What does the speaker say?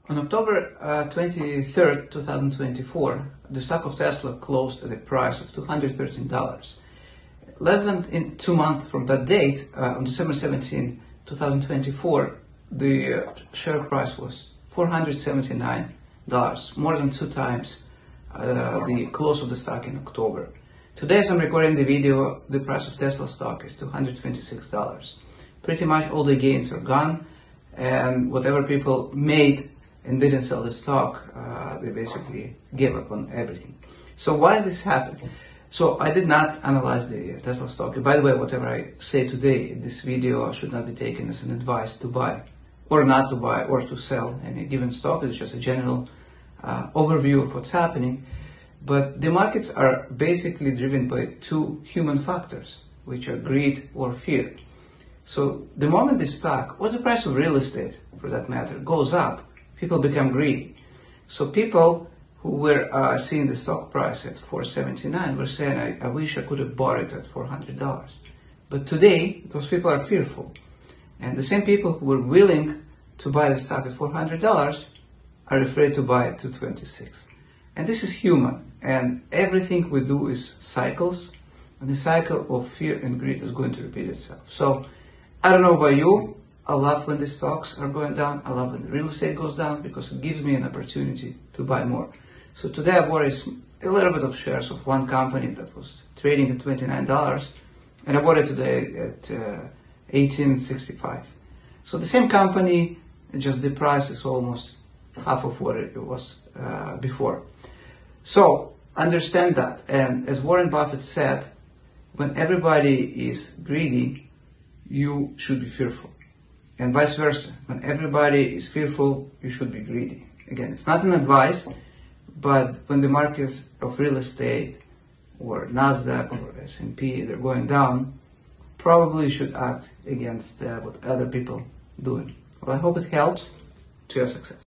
On October 23rd, 2024, the stock of Tesla closed at a price of $213. Less than in 2 months from that date, on December 17, 2024, the share price was $479, more than 2 times the close of the stock in October. Today, as I'm recording the video, the price of Tesla stock is $226. Pretty much all the gains are gone, and whatever people made and didn't sell the stock, they basically gave up on everything. So why is this happening? So I did not analyze the Tesla stock. By the way, whatever I say today in this video should not be taken as an advice to buy or not to buy or to sell any given stock. It's just a general overview of what's happening. But the markets are basically driven by 2 human factors, which are greed or fear. So the moment the stock, or the price of real estate for that matter, goes up, people become greedy. So people who were seeing the stock price at $479 were saying, I wish I could have bought it at $400. But today, those people are fearful. And the same people who were willing to buy the stock at $400 are afraid to buy it to $26. And this is human. And everything we do is cycles. And the cycle of fear and greed is going to repeat itself. So I don't know about you. I love when the stocks are going down. I love when the real estate goes down because it gives me an opportunity to buy more. So today I bought a little bit of shares of one company that was trading at $29, and I bought it today at $18.65. So the same company, just the price is almost half of what it was before. So understand that. And as Warren Buffett said, when everybody is greedy, you should be fearful. And vice versa. When everybody is fearful, you should be greedy. Again, it's not an advice, but when the markets of real estate or NASDAQ or S&P, they're going down, probably you should act against what other people doing. Well, I hope it helps to your success.